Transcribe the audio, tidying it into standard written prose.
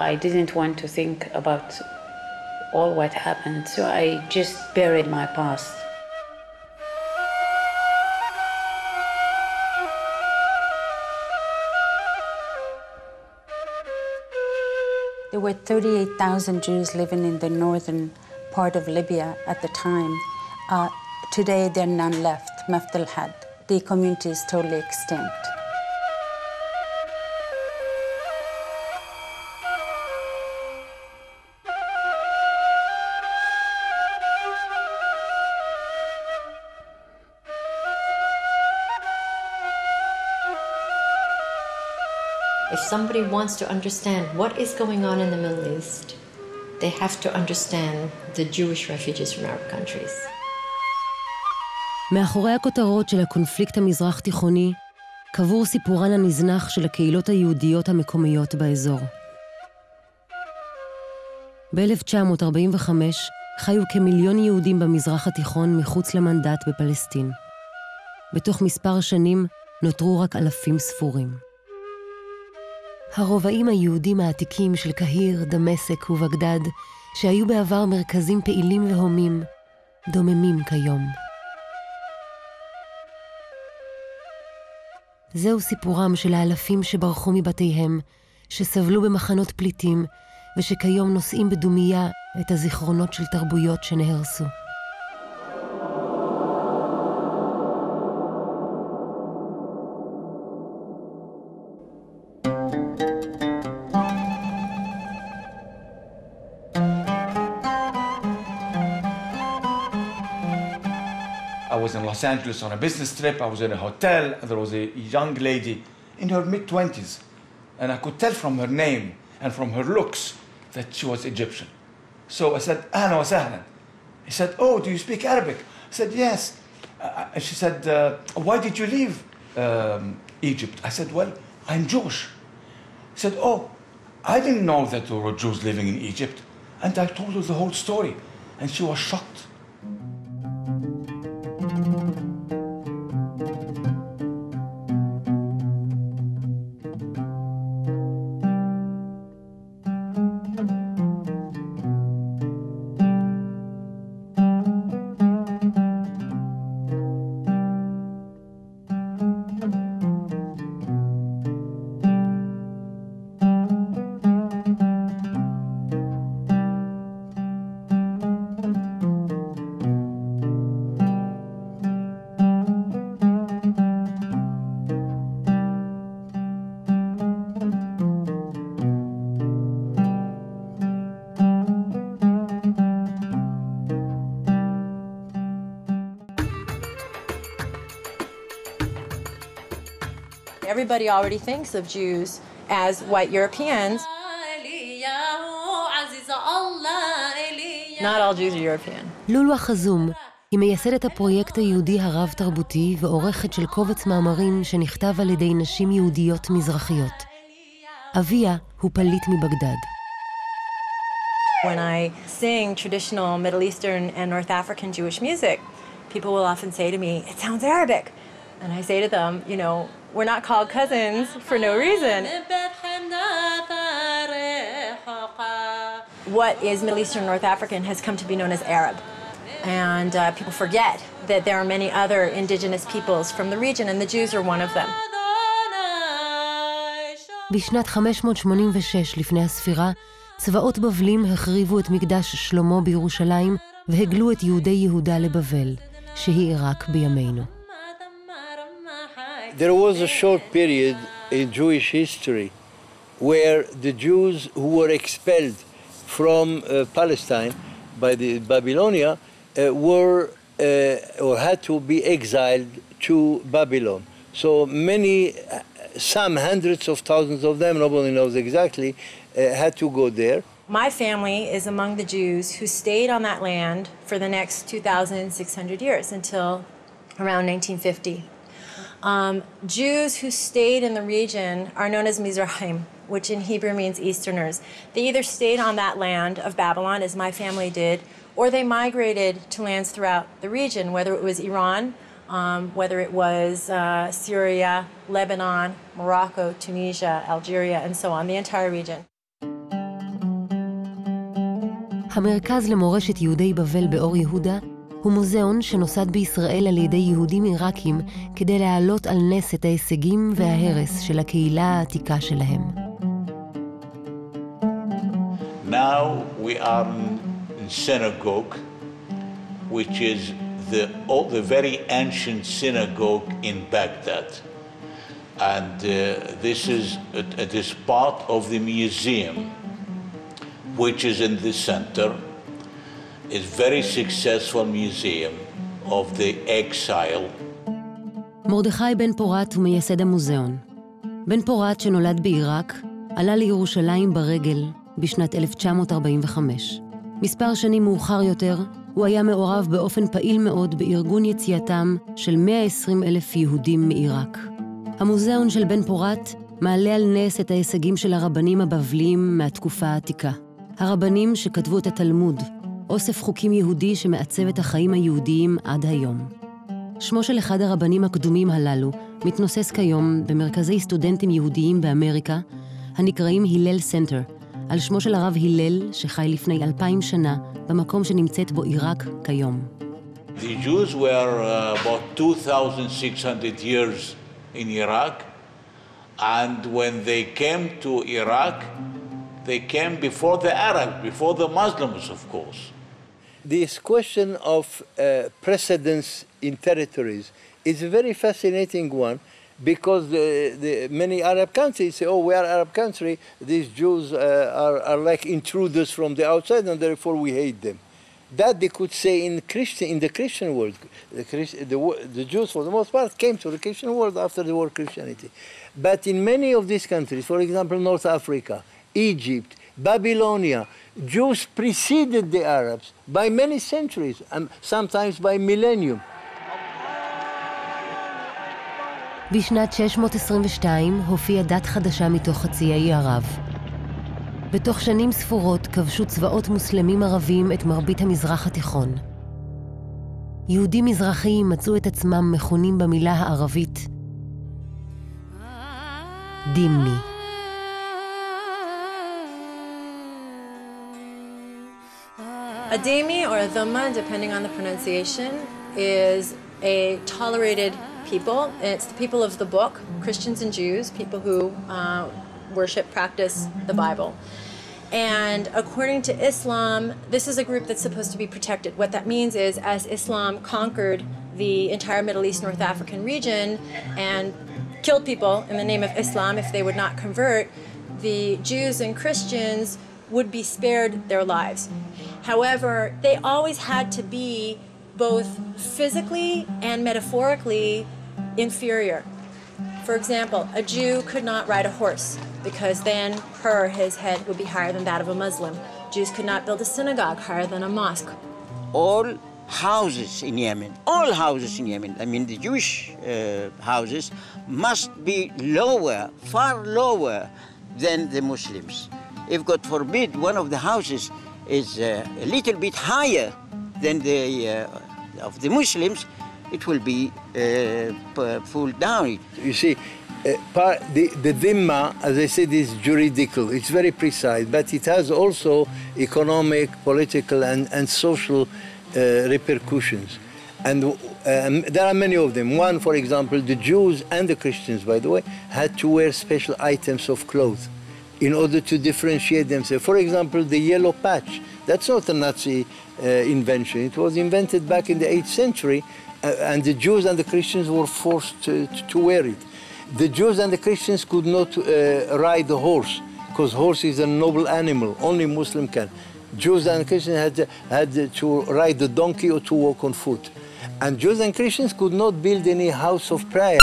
I didn't want to think about all what happened, so I just buried my past. There were 38,000 Jews living in the northern part of Libya at the time. Today, there are none left, Mafdal had. The community is totally extinct. If somebody wants to understand what is going on in the Middle East, they have to understand the Jewish refugees from Arab countries. מאחורי הכותרות של הקונפליקט המזרח-תיכוני, קבור סיפורן הנזנח של הקהילות היהודיות המקומיות באזור. ב-1945 חיו כמיליון יהודים במזרח התיכון מחוץ למנדט בפלסטין. בתוך מספר שנים נותרו רק אלפים ספורים. הרובעים היהודים העתיקים של קהיר, דמשק ובגדד, שהיו בעבר מרכזים פעילים והומים, דוממים כיום. זהו סיפורם של האלפים שברחו מבתיהם, שסבלו במחנות פליטים, ושכיום נושאים בדומיה את הזיכרונות של תרבויות שנהרסו. I was in Los Angeles on a business trip. I was in a hotel. There was a young lady in her mid-20s. And I could tell from her name and from her looks that she was Egyptian. So I said, Ahlan wa sahlan. He said, oh, do you speak Arabic? I said, yes. And she said, why did you leave Egypt? I said, well, I'm Jewish. He said, oh, I didn't know that there were Jews living in Egypt. And I told her the whole story. And she was shocked. Everybody already thinks of Jews as white Europeans. Not all Jews are European. לולו החזום היא מייסדת הפרויקט היהודי הרב-תרבותי ועורכת של קובץ מאמרים שנכתב על ידי נשים יהודיות מזרחיות. אביה הוא פליט מבגדד. When I sing traditional Middle Eastern and North African Jewish music, people will often say to me, it sounds Arabic. And I say to them, you know, we're not called cousins for no reason. What is Middle Eastern North African has come to be known as Arab. And people forget that there are many other indigenous peoples from the region, and the Jews are one of them. בשנת 586 לפני הספירה, צבאות בבלים החריבו את מקדש שלמה בירושלים והגלו את יהודי יהודה לבבל, שהיא עיראק בימינו. There was a short period in Jewish history where the Jews who were expelled from Palestine by the Babylonia were or had to be exiled to Babylon. So many, some hundreds of thousands of them, nobody knows exactly, had to go there. My family is among the Jews who stayed on that land for the next 2,600 years until around 1950. Jews who stayed in the region are known as Mizrahim, which in Hebrew means Easterners. They either stayed on that land of Babylon, as my family did, or they migrated to lands throughout the region, whether it was Iran, whether it was Syria, Lebanon, Morocco, Tunisia, Algeria, and so on, the entire region. המרכז למורשת יהודי בבל באור יהודה הוא מוזיאון שנוסד בישראל על ידי יהודים עיראקים כדי להעלות על נס את ההישגים וההרס של הקהילה העתיקה שלהם. Now we are in synagogue, which is the very ancient synagogue in Baghdad. And this is part of the museum, which is in the center. It's a very successful museum of the exile. מרדכי בן פורת הוא מייסד המוזיאון. בן פורת שנולד בעיראק עלה לירושלים ברגל בשנת 1945. מספר שנים מאוחר יותר הוא היה מעורב באופן פעיל מאוד בארגון יציאתם של 120,000 יהודים מעיראק. המוזיאון של בן פורת מעלה על נס את ההישגים של הרבנים הבבליים מהתקופה העתיקה. הרבנים שכתבו את התלמוד, אוסף חוקים יהודי שמעצב את החיים היהודיים עד היום. שמו של אחד הרבנים הקדומים הללו מתנוסס כיום במרכזי סטודנטים יהודיים באמריקה, הנקראים הלל סנטר, על שמו של הרב הלל שחי לפני 2000 שנה במקום שנמצאת בו עיראק כיום. The Jews were about 2,600 years in Iraq, and when they came to Iraq, they came before the Arabs, before the Muslims, of course. This question of precedence in territories is a very fascinating one, because many Arab countries say, oh, we are an Arab country, these Jews are like intruders from the outside, and therefore we hate them. That they could say in the Christian world. The Jews, for the most part, came to the Christian world after the war of Christianity. But in many of these countries, for example, North Africa, Egypt, Babylonia, Jews preceded the Arabs by many centuries, and sometimes by millennium. בשנת 622 הופיעה דת חדשה מתוך חצי האי ערב. בתוך שנים ספורות כבשו צבאות מוסלמים ערבים את מרבית המזרח התיכון. יהודים מזרחיים מצאו את עצמם מכונים במילה הערבית דימני. A dhimmi or a dhamma, depending on the pronunciation, is a tolerated people. It's the people of the book, Christians and Jews, people who worship, practice the Bible. And according to Islam, this is a group that's supposed to be protected. What that means is, as Islam conquered the entire Middle East, North African region and killed people in the name of Islam if they would not convert, the Jews and Christians would be spared their lives. However, they always had to be both physically and metaphorically inferior. For example, a Jew could not ride a horse because then his head would be higher than that of a Muslim. Jews could not build a synagogue higher than a mosque. All houses in Yemen, I mean the Jewish houses, must be lower, far lower than the Muslims. If God forbid one of the houses is a little bit higher than of the Muslims, it will be pulled down. You see, the dhimma, as I said, is juridical. It's very precise, but it has also economic, political, and social repercussions. And there are many of them. One, for example, the Jews and the Christians, by the way, had to wear special items of clothes in order to differentiate themselves. For example, the yellow patch. That's not a Nazi invention. It was invented back in the 8th century, and the Jews and the Christians were forced to wear it. The Jews and the Christians could not ride the horse, because horse is a noble animal. Only Muslim can. Jews and Christians had to ride the donkey or to walk on foot. And Jews and Christians could not build any house of prayer.